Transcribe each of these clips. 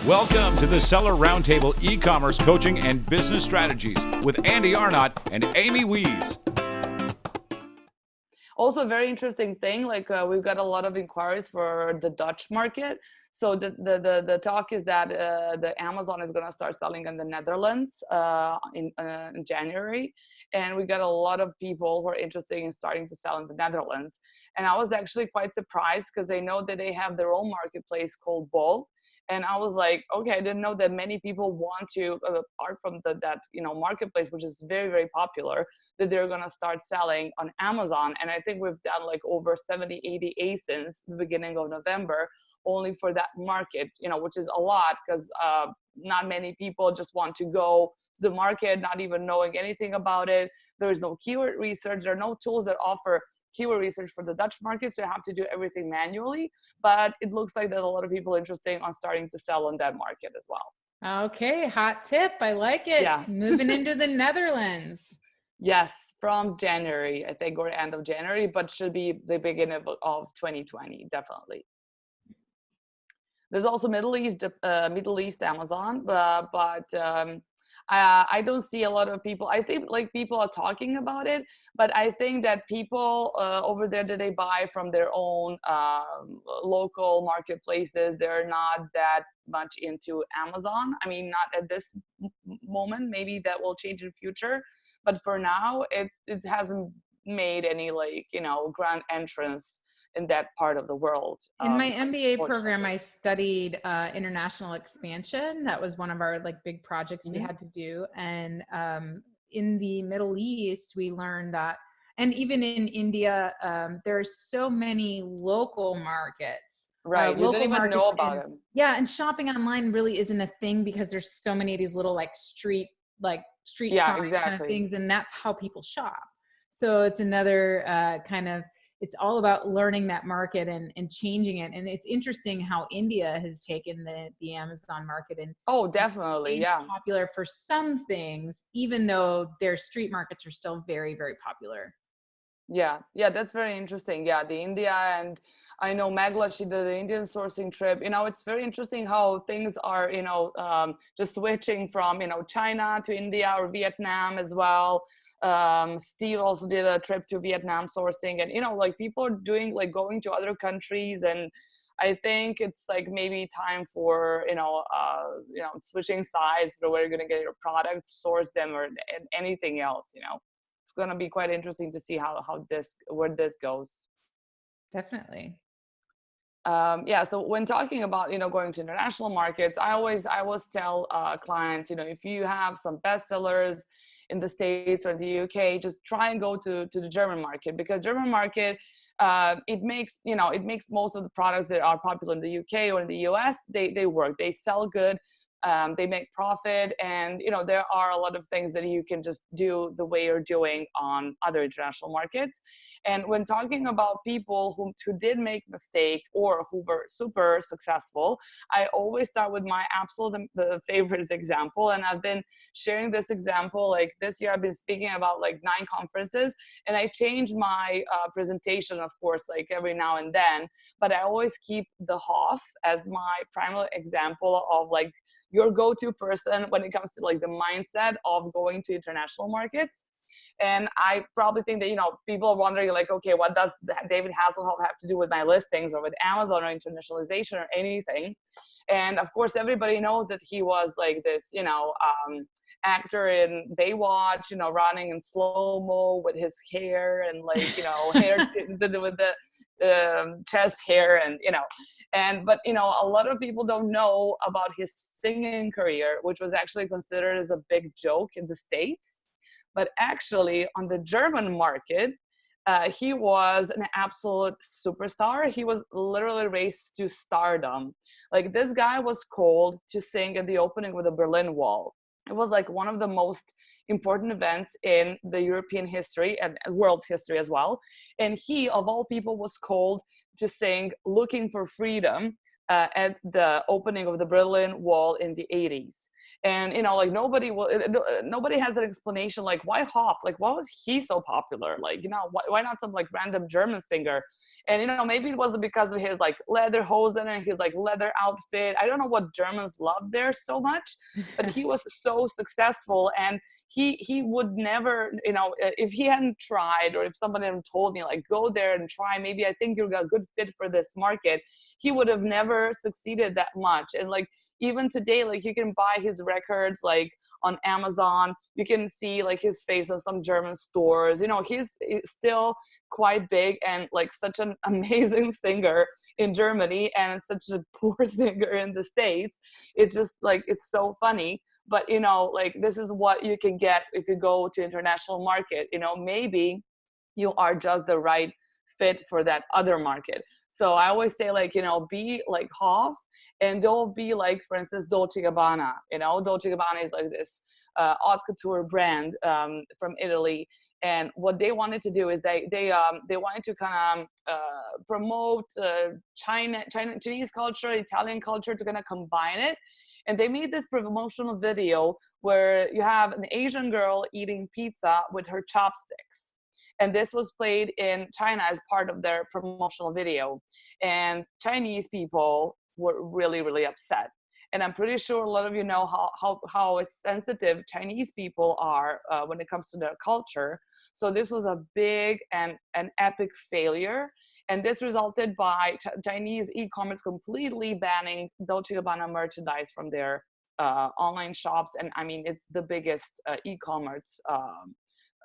Welcome to the Seller Roundtable e-commerce coaching and business strategies with Andy Arnott and Amy Wees. Also, a very interesting thing, we've got a lot of inquiries for the Dutch market. So the talk is that the Amazon is going to start selling in the Netherlands in January. And we got a lot of people who are interested in starting to sell in the Netherlands. And I was actually quite surprised because I know that they have their own marketplace called Bol. And I was like, okay, I didn't know that many people want to, apart from that marketplace, which is very, very popular, that they're going to start selling on Amazon. And I think we've done like over 70, 80 ASINs the beginning of November, only for that market, which is a lot because not many people just want to go to the market, not even knowing anything about it. There is no keyword research. There are no tools that offer keyword research for the Dutch market, so you have to do everything manually. But it looks like there's a lot of people interested on starting to sell on that market as well. Okay, hot tip. I like it. Yeah. Moving into the Netherlands. Yes, from January, I think, or end of January, but should be the beginning of 2020, definitely. There's also Middle East Amazon, but I don't see a lot of people. I think people are talking about it, but I think that people over there that they buy from their own local marketplaces, they're not that much into Amazon. I mean, not at this moment. Maybe that will change in future, but for now, it hasn't made any grand entrance in that part of the world. In my MBA program, I studied international expansion. That was one of our big projects we had to do. And in the Middle East, we learned that, and even in India, there's so many local markets. Right, you didn't even know about them. Yeah, and shopping online really isn't a thing because there's so many of these little street sign kind of things, and that's how people shop. So it's another it's all about learning that market and changing it. And it's interesting how India has taken the Amazon market and definitely, popular for some things, even though their street markets are still very, very popular. Yeah, that's very interesting. Yeah, the India, and I know Megla, she did the Indian sourcing trip. It's very interesting how things are, just switching from, China to India or Vietnam as well. Steve also did a trip to Vietnam sourcing, and people are doing going to other countries, and I think it's maybe time for switching sides for where you're going to get your products, source them, or anything else. It's going to be quite interesting to see where this goes. Definitely. So when talking about going to international markets, I always tell clients, if you have some bestsellers in the States or the UK, just try and go to the German market, because German market it makes most of the products that are popular in the UK or in the US, they work, they sell good. They make profit, and there are a lot of things that you can just do the way you're doing on other international markets. And when talking about people who did make mistake or who were super successful, I always start with my absolute favorite example, and I've been sharing this example. This year I've been speaking about 9 conferences, and I change my presentation, of course, every now and then, but I always keep the Hof as my primary example of your go-to person when it comes to the mindset of going to international markets. And I probably think that, people are wondering okay, what does David Hasselhoff have to do with my listings or with Amazon or internationalization or anything? And of course, everybody knows that he was this, actor in Baywatch, running in slow-mo with his hair and hair with the chest hair, and but a lot of people don't know about his singing career, which was actually considered as a big joke in the States. But actually on the German market, he was an absolute superstar. He was literally raised to stardom. This guy was called to sing at the opening of the Berlin Wall. It was one of the most important events in the European history and world's history as well. And he, of all people, was called to sing "Looking for Freedom" at the opening of the Berlin Wall in the 80s. And, you know, like nobody has an explanation, like why Hoff? Like, why was he so popular? Like, you know, why not some like random German singer? And, you know, maybe it wasn't because of his like leather hosen and his like leather outfit. I don't know what Germans love there so much, but he was so successful. And he would never, you know, if he hadn't tried, or if somebody had told me like, go there and try, maybe I think you're a good fit for this market, he would have never succeeded that much. And like, even today, like you can buy his records like on Amazon. You can see like his face on some German stores. You know, he's still quite big and like such an amazing singer in Germany, and such a poor singer in the States. It's just like, it's so funny. But, you know, like this is what you can get if you go to international market. You know, maybe you are just the right fit for that other market. So I always say, like, you know, be like Hoff, and don't be like, for instance, Dolce & Gabbana. You know, Dolce & Gabbana is like this haute couture brand from Italy. And what they wanted to do is they wanted to kind of promote Chinese culture, Italian culture, to kind of combine it. And they made this promotional video where you have an Asian girl eating pizza with her chopsticks. And this was played in China as part of their promotional video. And Chinese people were really, really upset. And I'm pretty sure a lot of you know how sensitive Chinese people are when it comes to their culture. So this was a big and an epic failure. And this resulted by Chinese e-commerce completely banning Dolce & Gabbana merchandise from their online shops. And I mean, it's the biggest e-commerce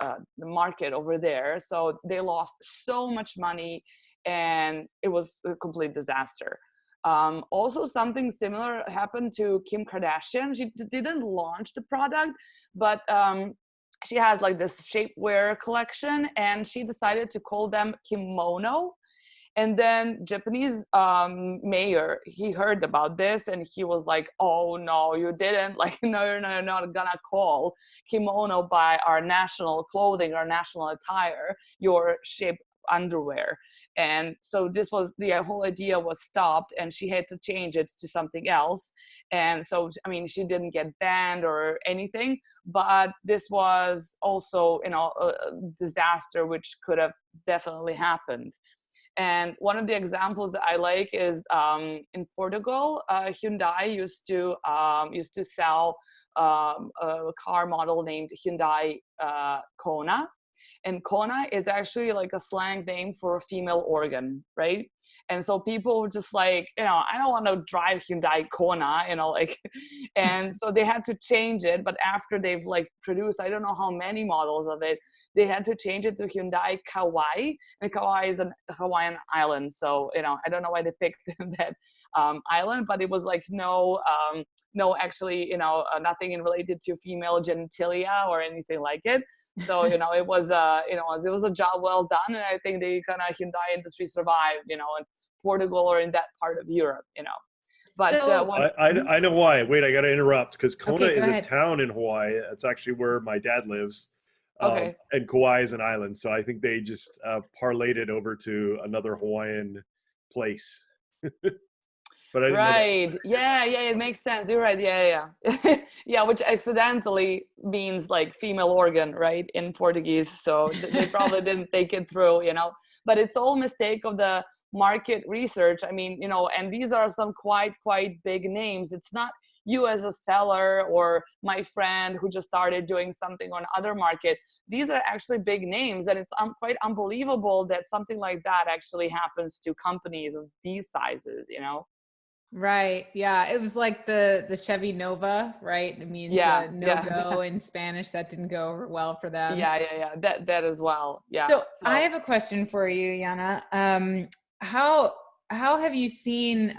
the market over there. So they lost so much money, and it was a complete disaster. Also, something similar happened to Kim Kardashian. She didn't launch the product, but she has like this shapewear collection, and she decided to call them kimono. And then Japanese mayor, he heard about this, and he was like, oh no, you didn't, like, no, you're not gonna call kimono by our national clothing, our national attire, your shape underwear. And so this was, the whole idea was stopped, and she had to change it to something else. And so, I mean, she didn't get banned or anything, but this was also, you know, a disaster which could have definitely happened. And one of the examples that I like is in Portugal, Hyundai used to sell a car model named Hyundai Kona. And Kona is actually like a slang name for a female organ, right? And so people were just like, you know, I don't want to drive Hyundai Kona, you know, like, and so they had to change it. But after they've like produced, I don't know how many models of it, they had to change it to Hyundai Kauai. And Kauai is a Hawaiian island. So, you know, I don't know why they picked that island, but it was like no, actually, you know, nothing related to female genitalia or anything like it. So, you know, it was a job well done. And I think the kind of Hyundai industry survived, you know, in Portugal or in that part of Europe, you know. But so, I know why. Wait, I got to interrupt, because Kona is a town in Hawaii. That's actually where my dad lives. Okay. And Kauai is an island. So I think they just parlayed it over to another Hawaiian place. But I didn't right. Yeah, it makes sense. You're right. Yeah. Yeah, which accidentally means like female organ, right, in Portuguese. So they probably didn't take it through, you know. But it's all mistake of the market research. I mean, you know, and these are some quite big names. It's not you as a seller or my friend who just started doing something on other market. These are actually big names, and it's quite unbelievable that something like that actually happens to companies of these sizes, you know. Right. Yeah. It was like the Chevy Nova, right? It means no-go in Spanish. That didn't go over well for them. Yeah. That as well. Yeah. So I have a question for you, Jana. How have you seen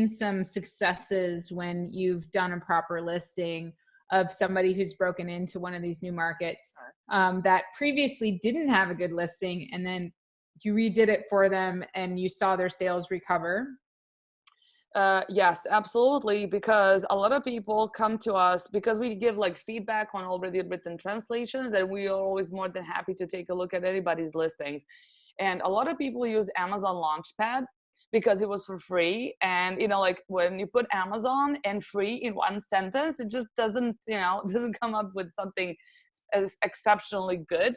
some successes when you've done a proper listing of somebody who's broken into one of these new markets that previously didn't have a good listing, and then you redid it for them and you saw their sales recover? Yes, absolutely. Because a lot of people come to us because we give like feedback on already written translations, and we are always more than happy to take a look at anybody's listings. And a lot of people use Amazon Launchpad, because it was for free. And, you know, like when you put Amazon and free in one sentence, it just doesn't, you know, doesn't come up with something as exceptionally good.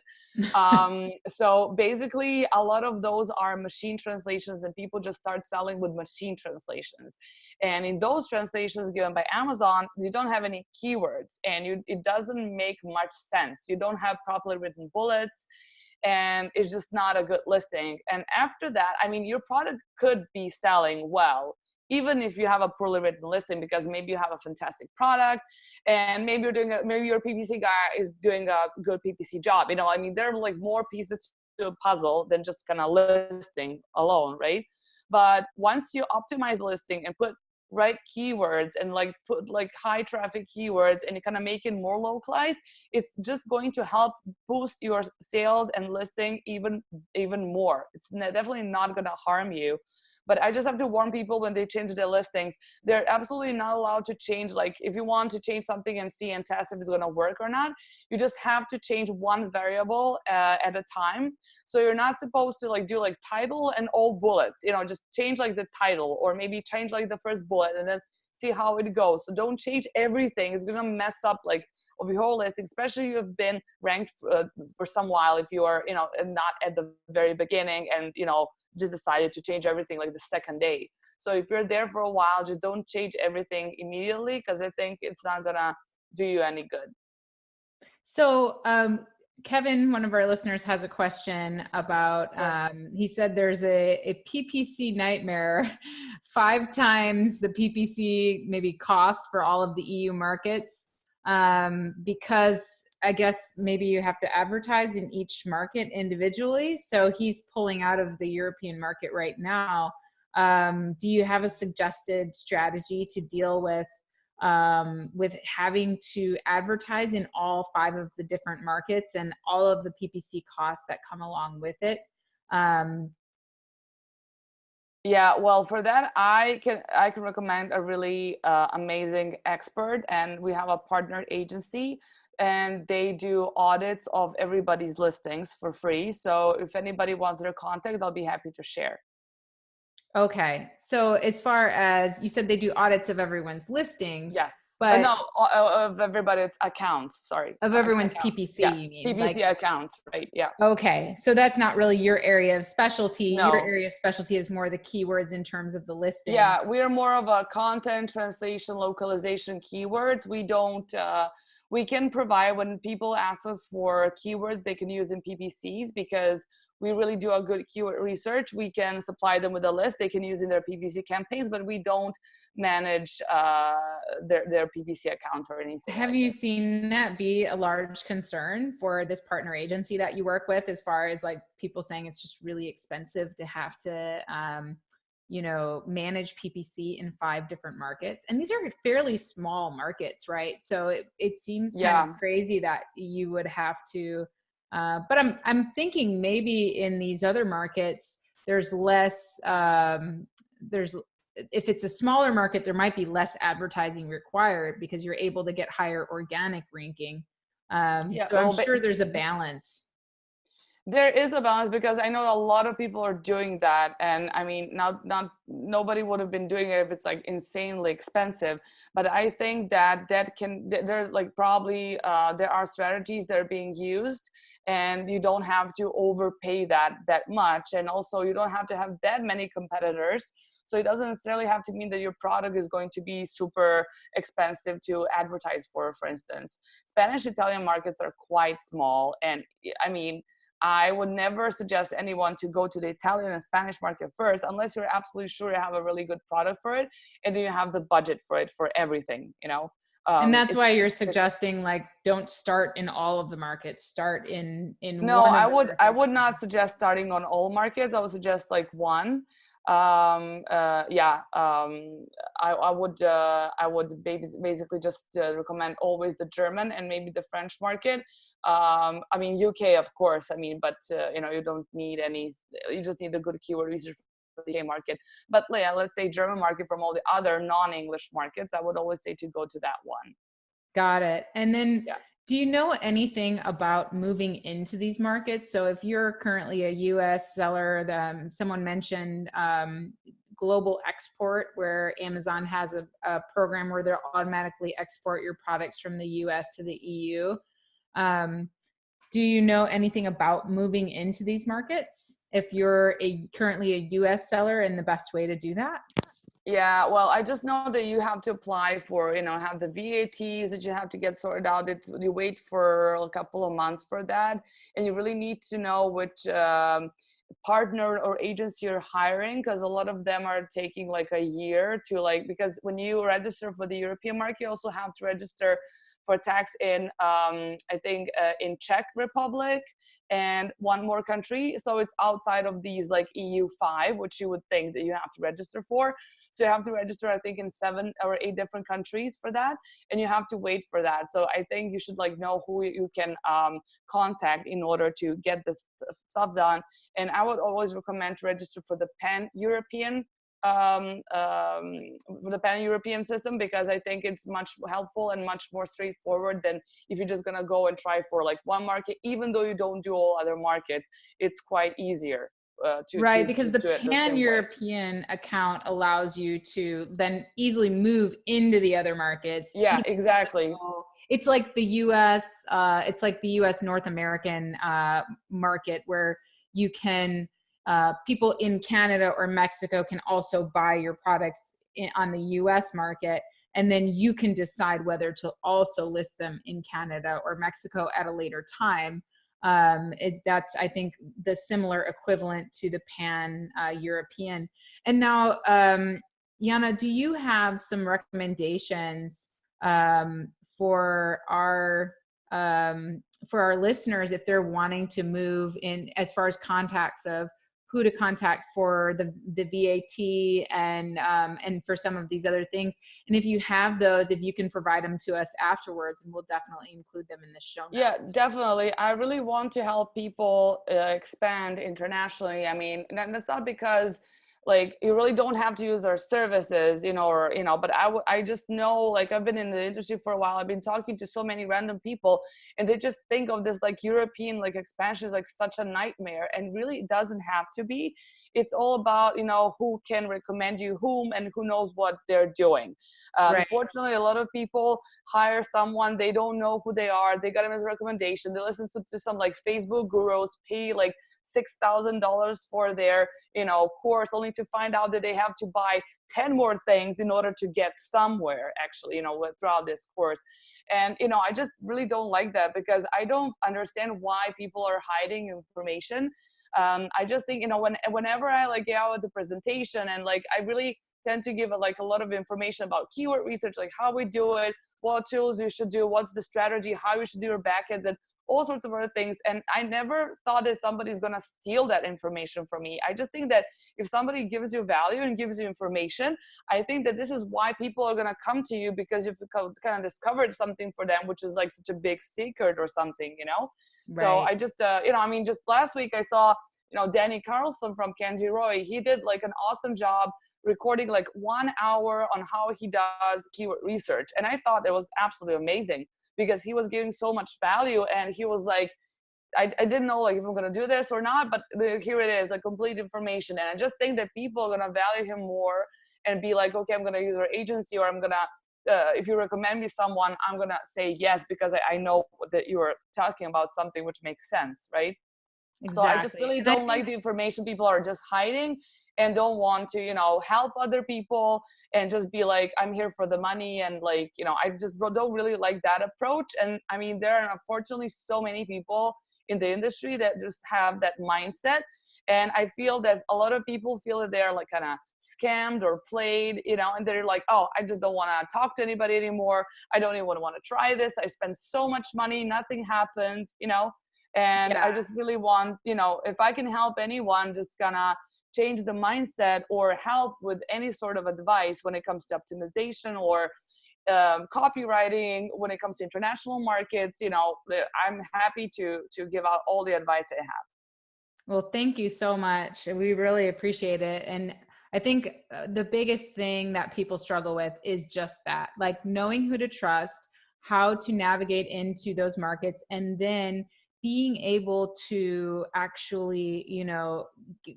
So basically a lot of those are machine translations, and people just start selling with machine translations. And in those translations given by Amazon, you don't have any keywords, and it doesn't make much sense. You don't have properly written bullets, and it's just not a good listing. And after that, I mean, your product could be selling well, even if you have a poorly written listing, because maybe you have a fantastic product, and maybe maybe your PPC guy is doing a good PPC job. You know, I mean, there are like more pieces to a puzzle than just kind of listing alone, right? But once you optimize the listing and put right keywords and like put like high traffic keywords, and you kind of make it more localized, it's just going to help boost your sales and listing even more. It's definitely not going to harm you. But I just have to warn people, when they change their listings, they're absolutely not allowed to change. Like if you want to change something and see and test if it's going to work or not, you just have to change one variable at a time. So you're not supposed to like do like title and all bullets, you know, just change like the title, or maybe change like the first bullet and then see how it goes. So don't change everything. It's going to mess up like of your whole listing, especially if you've been ranked for some while, if you are, you know, not at the very beginning and, you know, just decided to change everything like the second day. So if you're there for a while, just don't change everything immediately, because I think it's not gonna do you any good. So Kevin, one of our listeners, has a question about, he said there's a PPC nightmare, 5 times the PPC maybe cost for all of the EU markets, because I guess maybe you have to advertise in each market individually. So he's pulling out of the European market right now. Do you have a suggested strategy to deal with having to advertise in all 5 of the different markets and all of the PPC costs that come along with it? Yeah, well, for that, I can recommend a really amazing expert, and we have a partner agency, and they do audits of everybody's listings for free. So if anybody wants their contact, I'll be happy to share. Okay. So as far as you said, they do audits of everyone's listings. Yes. But no, of everybody's accounts, sorry. Of everyone's PPC, yeah. you mean? PPC like, accounts, right? Yeah. Okay. So that's not really your area of specialty. No. Your area of specialty is more the keywords in terms of the listing. Yeah, we are more of a content translation, localization keywords. We don't, we can provide, when people ask us for keywords they can use in PPCs, because we really do a good keyword research. We can supply them with a list they can use in their PPC campaigns, but we don't manage their PPC accounts or anything. Have you seen that be a large concern for this partner agency that you work with, as far as like people saying it's just really expensive to have to, you know, manage PPC in 5 different markets? And these are fairly small markets, right? So it seems kind of crazy that you would have to, but I'm thinking maybe in these other markets, there's less, if it's a smaller market, there might be less advertising required because you're able to get higher organic ranking. So I'm sure there's a balance. There is a balance, because I know a lot of people are doing that. And I mean, nobody would have been doing it if it's like insanely expensive. But I think that there's like probably, there are strategies that are being used, and you don't have to overpay that much. And also you don't have to have that many competitors. So it doesn't necessarily have to mean that your product is going to be super expensive to advertise for instance. Spanish, Italian markets are quite small. And I mean, I would never suggest anyone to go to the Italian and Spanish market first, unless you're absolutely sure you have a really good product for it, and then you have the budget for it, for everything, you know? And that's why you're suggesting, like, don't start in all of the markets, start in no, one. I would not suggest starting on all markets. I would suggest like one. I would basically just recommend always the German and maybe the French market. I mean, UK, of course, I mean, but you know, you don't need any, you just need a good keyword research for the UK market. But yeah, let's say German market from all the other non-English markets, I would always say to go to that one. Got it. And then do you know anything about moving into these markets? So if you're currently a US seller, someone mentioned global export, where Amazon has a program where they'll automatically export your products from the US to the EU. Do you know anything about moving into these markets if you're currently a US seller, and the best way to do that? Yeah, well, I just know that you have to apply for, have the VATs that you have to get sorted out. You wait for a couple of months for that, and you really need to know which partner or agency you're hiring, because a lot of them are taking like a year to because when you register for the European market, you also have to register for tax in I think in Czech Republic and one more country. So it's outside of these EU5, which you would think that you have to register for. So you have to register, I think, in 7 or 8 different countries for that, and you have to wait for that. So I think you should know who you can contact in order to get this stuff done. And I would always recommend to register for the pan-European system, because I think it's much helpful and much more straightforward than if you're just gonna go and try for one market. Even though you don't do all other markets, it's quite easier because the pan-European account allows you to then easily move into the other markets. Yeah, exactly. It's like the US, it's like the US North American market, where you can, people in Canada or Mexico can also buy your products on the US market, and then you can decide whether to also list them in Canada or Mexico at a later time. That's, I think, the similar equivalent to the pan-European. And now, Jana, do you have some recommendations for our listeners if they're wanting to move in, as far as contacts of who to contact for the VAT and for some of these other things? And if you have those, if you can provide them to us afterwards, and we'll definitely include them in the show notes. Yeah, definitely. I really want to help people expand internationally. I mean, and that's not because you really don't have to use our services, but I just know, I've been in the industry for a while. I've been talking to so many random people, and they just think of this European expansion as such a nightmare, and really it doesn't have to be. It's all about, who can recommend you whom, and who knows what they're doing. Right. Unfortunately, a lot of people hire someone, they don't know who they are, they got them as a recommendation, they listen to some Facebook gurus, pay $6,000 for their course, only to find out that they have to buy 10 more things in order to get somewhere, actually, throughout this course. And I just really don't like that, because I don't understand why people are hiding information. I just think, whenever I get out with the presentation, and I really tend to give a lot of information about keyword research, how we do it, what tools you should do, what's the strategy, how you should do your backends, and all sorts of other things. And I never thought that somebody's going to steal that information from me. I just think that if somebody gives you value and gives you information, I think that this is why people are going to come to you, because you've kind of discovered something for them, which is such a big secret or something, Right. So I just, just last week I saw, Danny Carlson from Candy Roy. He did an awesome job recording 1 hour on how he does keyword research. And I thought it was absolutely amazing, because he was giving so much value, and he was I didn't know if I'm going to do this or not, but here it is, complete information. And I just think that people are going to value him more and be okay, I'm going to use our agency, or I'm going to, if you recommend me someone, I'm going to say yes, because I know that you're talking about something which makes sense, right? Exactly. So I just really don't like the information people are just hiding, and don't want to, help other people, and just be I'm here for the money. And I just don't really like that approach. And I mean, there are unfortunately so many people in the industry that just have that mindset. And I feel that a lot of people feel that they're kind of scammed or played, and they're oh, I just don't want to talk to anybody anymore. I don't even want to try this. I spent so much money, nothing happened, and yeah. I just really want, if I can help anyone, just gonna change the mindset or help with any sort of advice when it comes to optimization or copywriting, when it comes to international markets, I'm happy to give out all the advice I have. Well, thank you so much. We really appreciate it. And I think the biggest thing that people struggle with is just that, knowing who to trust, how to navigate into those markets, and then being able to actually,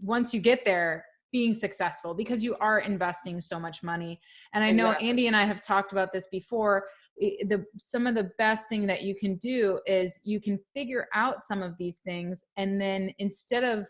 once you get there, being successful, because you are investing so much money. And I know Andy and I have talked about this before. Some of the best thing that you can do is you can figure out some of these things, and then instead of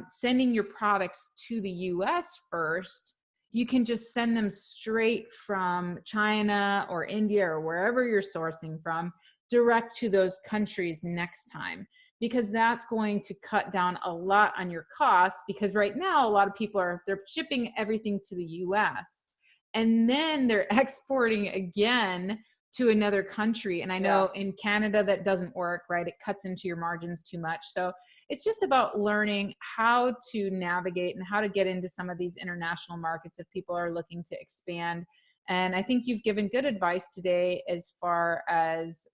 sending your products to the US first, you can just send them straight from China or India or wherever you're sourcing from, direct to those countries next time, because that's going to cut down a lot on your costs. Because right now, a lot of people they're shipping everything to the US and then they're exporting again to another country. And I know in Canada that doesn't work, right? It cuts into your margins too much. So it's just about learning how to navigate and how to get into some of these international markets if people are looking to expand. And I think you've given good advice today as far as,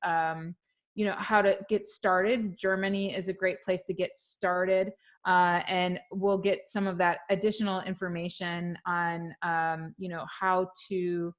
you know, how to get started. Germany is a great place to get started. And we'll get some of that additional information on, you know, how to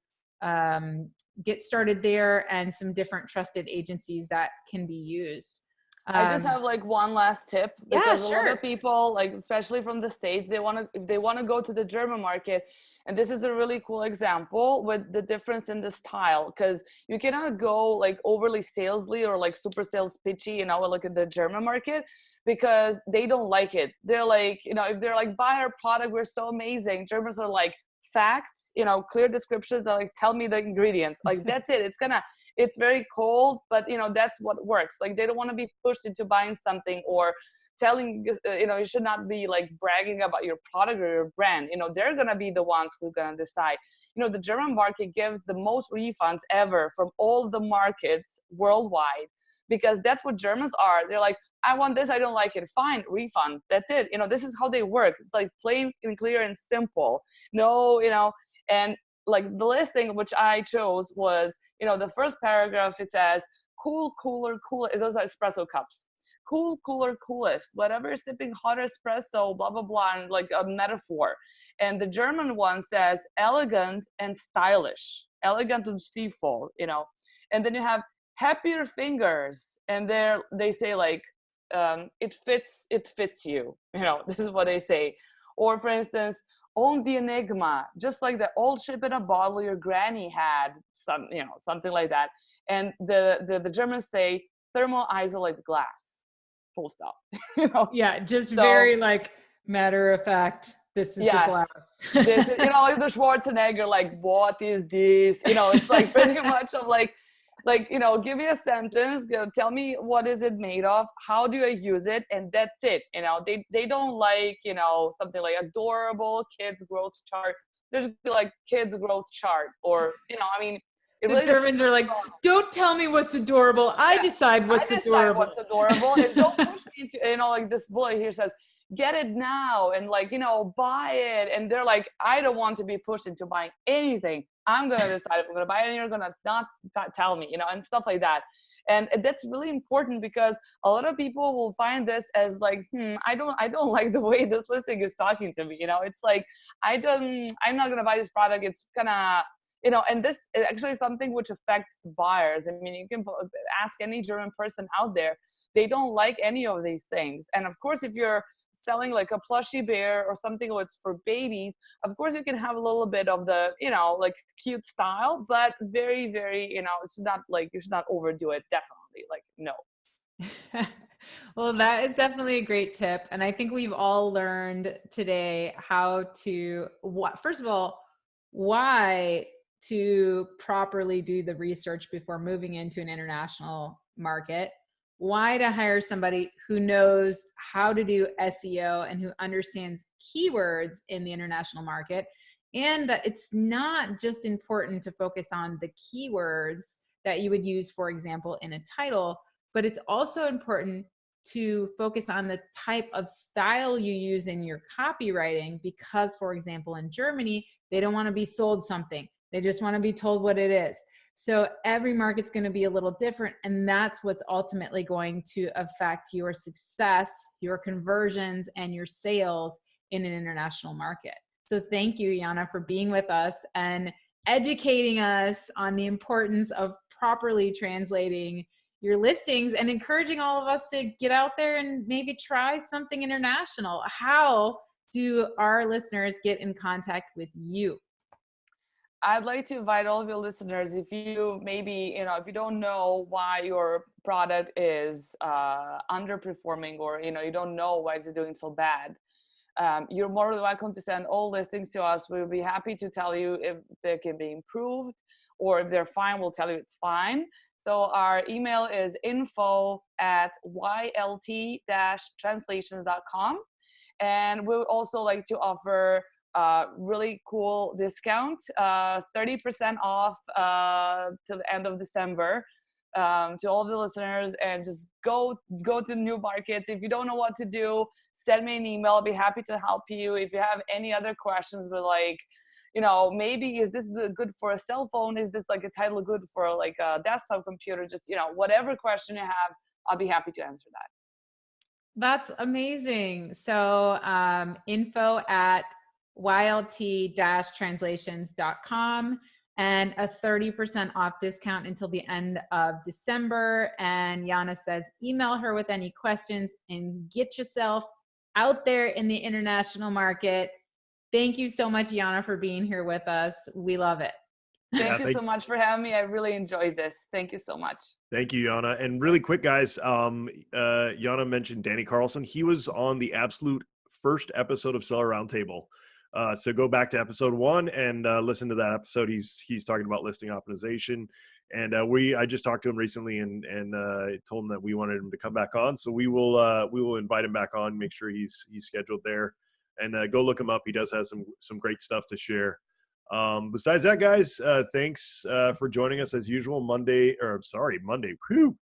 get started there and some different trusted agencies that can be used. I just have like one last tip, because a lot of people, like especially from the States, they want to go to the German market. And this is a really cool example with the difference in the style, because you cannot go like overly salesy or like super sales pitchy, you know, look at the German market, because they don't like it. They're like, you know, if they're like, buy our product, we're so amazing. Germans are like, facts, you know, clear descriptions, like tell me the ingredients, like that's it. It's very cold, but you know, that's what works. Like they don't want to be pushed into buying something or telling, you know, you should not be like bragging about your product or your brand. You know, they're going to be the ones who are going to decide. You know, the German market gives the most refunds ever from all the markets worldwide, because that's what Germans are. They're like, I want this, I don't like it, fine, refund, that's it. You know, this is how they work. It's like plain and clear and simple. No, you know, and like the listing which I chose was, you know, the first paragraph, it says cool, cooler, cool. Those are espresso cups. Cool, cooler, coolest, whatever is sipping hot espresso, blah, blah, blah, and like a metaphor. And the German one says elegant and stylish, elegant and stilvoll, you know. And then you have happier fingers, and they say like, it fits you, you know, this is what they say. Or for instance, own the enigma, just like the old ship in a bottle your granny had, some, you know, something like that. And the Germans say thermal isolate glass, full stop. You know? Yeah, just so, very like matter of fact, this is a glass. This is, you know, like the Schwarzenegger, like, what is this? You know, it's like pretty much of like, you know, give me a sentence, tell me what is it made of, how do I use it, and that's it. You know, they don't like, you know, something like adorable kids growth chart. There's like kids growth chart, or, you know, I mean, the really Germans are like, don't tell me what's adorable. I decide what's adorable. What's adorable, and don't push me into, you know, like this bullet here says, get it now, and like, you know, buy it. And they're like, I don't want to be pushed into buying anything. I'm going to decide if I'm going to buy it, and you're going to not tell me, you know, and stuff like that. And that's really important, because a lot of people will find this as like, I don't like the way this listing is talking to me. You know, it's like, I'm not going to buy this product. It's gonna, you know, and this is actually something which affects the buyers. I mean, you can ask any German person out there. They don't like any of these things. And of course, if you're selling like a plushy bear or something that's for babies, of course you can have a little bit of the, you know, like cute style, but very, very, you know, it's not like, you should not overdo it. Definitely, like, no. Well, that is definitely a great tip. And I think we've all learned today how to, first of all, why to properly do the research before moving into an international market, why to hire somebody who knows how to do SEO and who understands keywords in the international market, and that it's not just important to focus on the keywords that you would use, for example, in a title, but it's also important to focus on the type of style you use in your copywriting, because, for example, in Germany, they don't want to be sold something. They just want to be told what it is. So every market's going to be a little different, and that's what's ultimately going to affect your success, your conversions, and your sales in an international market. So thank you, Jana, for being with us and educating us on the importance of properly translating your listings and encouraging all of us to get out there and maybe try something international. How do our listeners get in contact with you? I'd like to invite all of your listeners, if you maybe, if you don't know why your product is underperforming, or, you don't know why is it doing so bad, you're more than welcome to send all listings to us. We'll be happy to tell you if they can be improved, or if they're fine, we'll tell you it's fine. So our email is info@ylt-translations.com. And we would also like to offer really cool discount, 30% off to the end of December, to all of the listeners. And just go to new markets. If you don't know what to do, send me an email. I'll be happy to help you. If you have any other questions, but like, maybe is this good for a cell phone? Is this like a title good for like a desktop computer? Just, whatever question you have, I'll be happy to answer that. That's amazing. So info@ylt-translations.com, and a 30% off discount until the end of December. And Jana says, email her with any questions and get yourself out there in the international market. Thank you so much, Jana, for being here with us. We love it. Thank you so much for having me. I really enjoyed this. Thank you so much. Thank you, Jana. And really quick, guys, Jana mentioned Danny Carlson. He was on the absolute first episode of Seller Roundtable. So go back to episode 1 and listen to that episode. He's talking about listing optimization. And I just talked to him recently and told him that we wanted him to come back on. So we will invite him back on, make sure he's scheduled there. And go look him up. He does have some great stuff to share. Besides that, guys, thanks for joining us as usual.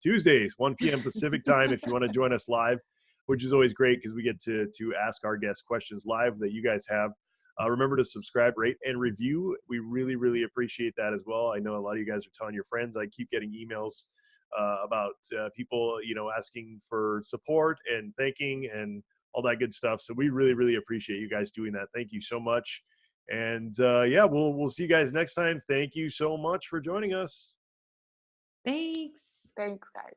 Tuesdays, 1 p.m. Pacific time, if you want to join us live, which is always great because we get to ask our guests questions live that you guys have. Remember to subscribe, rate, and review. We really, really appreciate that as well. I know a lot of you guys are telling your friends. I keep getting emails about people, asking for support and thanking and all that good stuff. So we really, really appreciate you guys doing that. Thank you so much. And we'll see you guys next time. Thank you so much for joining us. Thanks. Thanks, guys.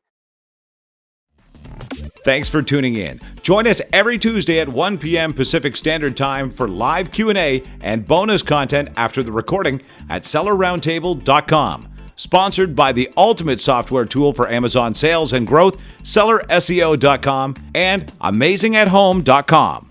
Thanks for tuning in. Join us every Tuesday at 1 p.m. Pacific Standard Time for live Q&A and bonus content after the recording at sellerroundtable.com. Sponsored by the ultimate software tool for Amazon sales and growth, sellerseo.com and amazingathome.com.